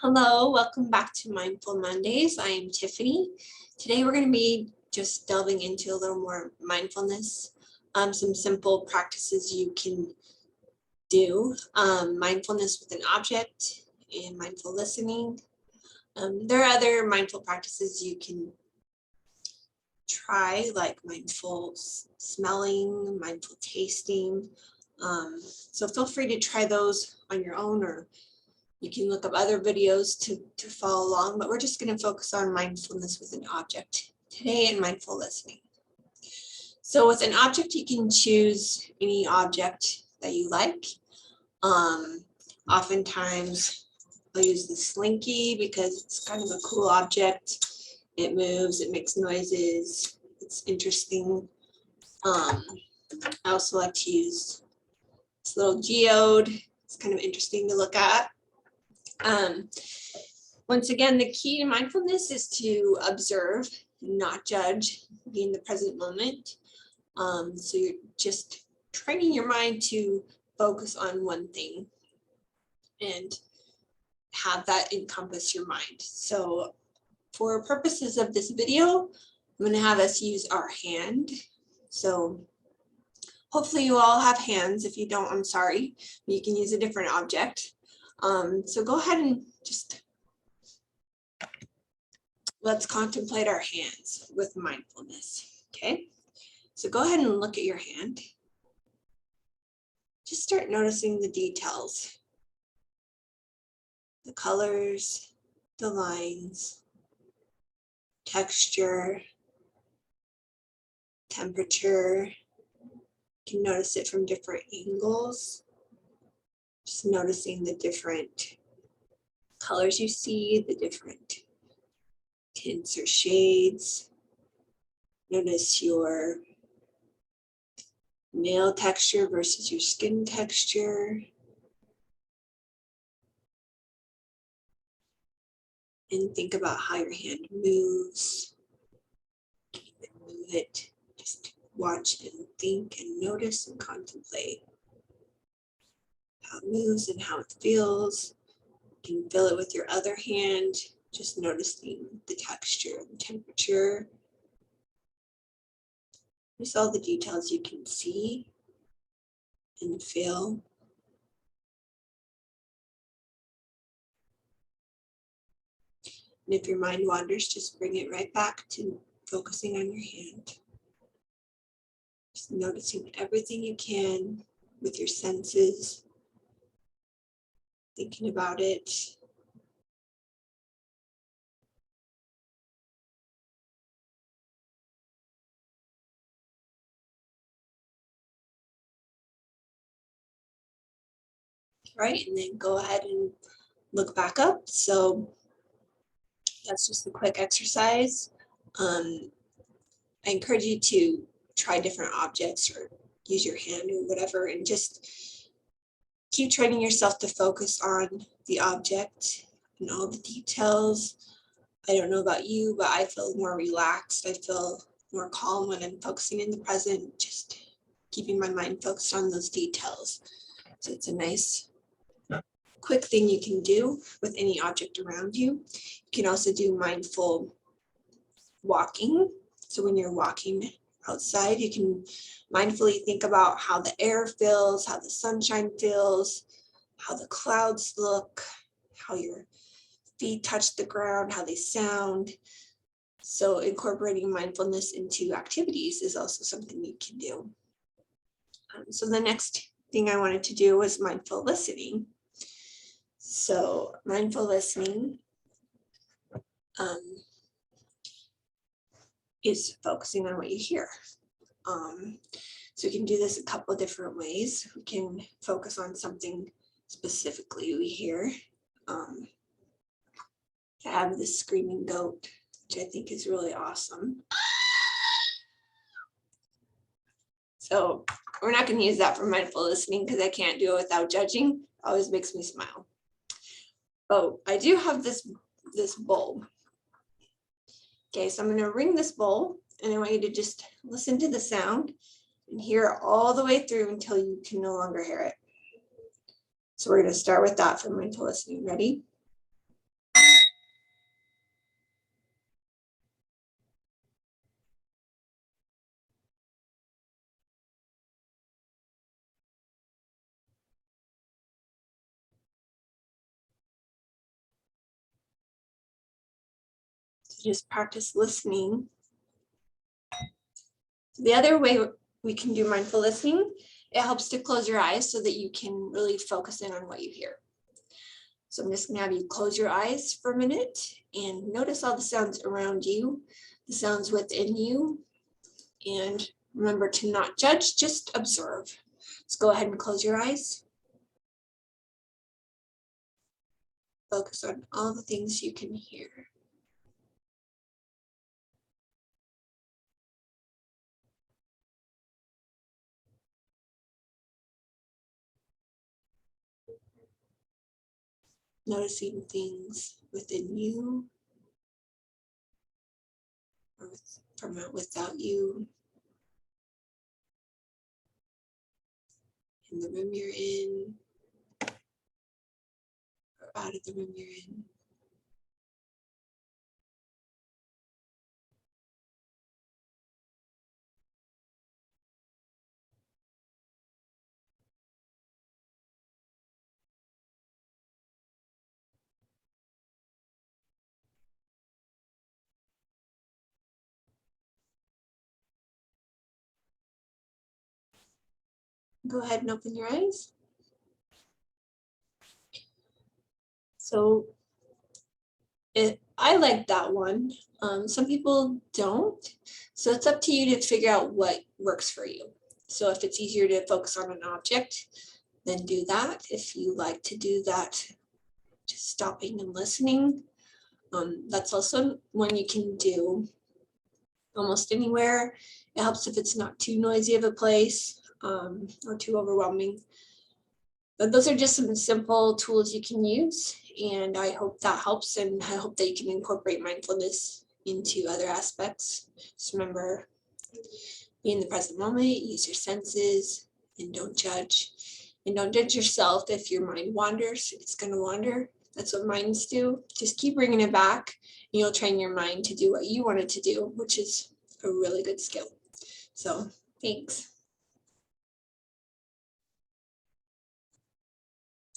Hello, welcome back to Mindful Mondays. I am Tiffany. Today we're going to be just delving into a little more mindfulness, some simple practices you can do, mindfulness with an object and mindful listening. There are other mindful practices you can try, like mindful smelling, mindful tasting. So feel free to try those on your own, or you can look up other videos to follow along, but we're just going to focus on mindfulness with an object today and mindful listening. So with an object, you can choose any object that you like. Oftentimes, I'll use the slinky because it's kind of a cool object. It moves, it makes noises, it's interesting. I also like to use this little geode. It's kind of interesting to look at. Once again, the key to mindfulness is to observe, not judge, be in the present moment. So you're just training your mind to focus on one thing and have that encompass your mind. So for purposes of this video, I'm going to have us use our hand. So hopefully you all have hands. If you don't, I'm sorry. You can use a different object. So go ahead and just let's contemplate our hands with mindfulness, okay? So go ahead and look at your hand. Just start noticing the details, the colors, the lines, texture, temperature. You can notice it from different angles. Just noticing the different colors you see, the different tints or shades. Notice your nail texture versus your skin texture. And think about how your hand moves. Move it. Just watch and think and notice and contemplate how it moves and how it feels. You can feel it with your other hand, just noticing the texture and temperature. Just all the details you can see and feel. And if your mind wanders, just bring it right back to focusing on your hand. Just noticing everything you can with your senses, thinking about it. Right, and then go ahead and look back up. So that's just a quick exercise. I encourage you to try different objects or use your hand or whatever, and just keep training yourself to focus on the object and all the details. I don't know about you, but I feel more relaxed. I feel more calm when I'm focusing in the present, just keeping my mind focused on those details. So it's a nice quick thing you can do with any object around you. You can also do mindful walking. So when you're walking outside, you can mindfully think about how the air feels, how the sunshine feels, how the clouds look, how your feet touch the ground, how they sound. So incorporating mindfulness into activities is also something you can do. So the next thing I wanted to do was mindful listening. So mindful listening is focusing on what you hear. So we can do this a couple of different ways. We can focus on something specifically we hear. I have this screaming goat, which I think is really awesome. So we're not going to use that for mindful listening because I can't do it without judging. It always makes me smile. Oh, I do have this bowl. Okay, so I'm going to ring this bowl, and I want you to just listen to the sound and hear it all the way through until you can no longer hear it. So we're going to start with that for mindful listening. Ready? So just practice listening. The other way we can do mindful listening, it helps to close your eyes so that you can really focus in on what you hear. So I'm just gonna have you close your eyes for a minute and notice all the sounds around you, the sounds within you, and remember to not judge, just observe. Let's go ahead and close your eyes. Focus on all the things you can hear. Noticing things within you or from without you, in the room you're in, or out of the room you're in. Go ahead and open your eyes. So I like that one. Some people don't. So it's up to you to figure out what works for you. So if it's easier to focus on an object, then do that. If you like to do that, just stopping and listening, that's also one you can do almost anywhere. It helps if it's not too noisy of a place or too overwhelming. But those are just some simple tools you can use, and I hope that helps, and I hope that you can incorporate mindfulness into other aspects. Just remember, be in the present moment, use your senses, and don't judge. And don't judge yourself if your mind wanders. It's going to wander. That's what minds do. Just keep bringing it back, and you'll train your mind to do what you want it to do, which is a really good skill. So thanks.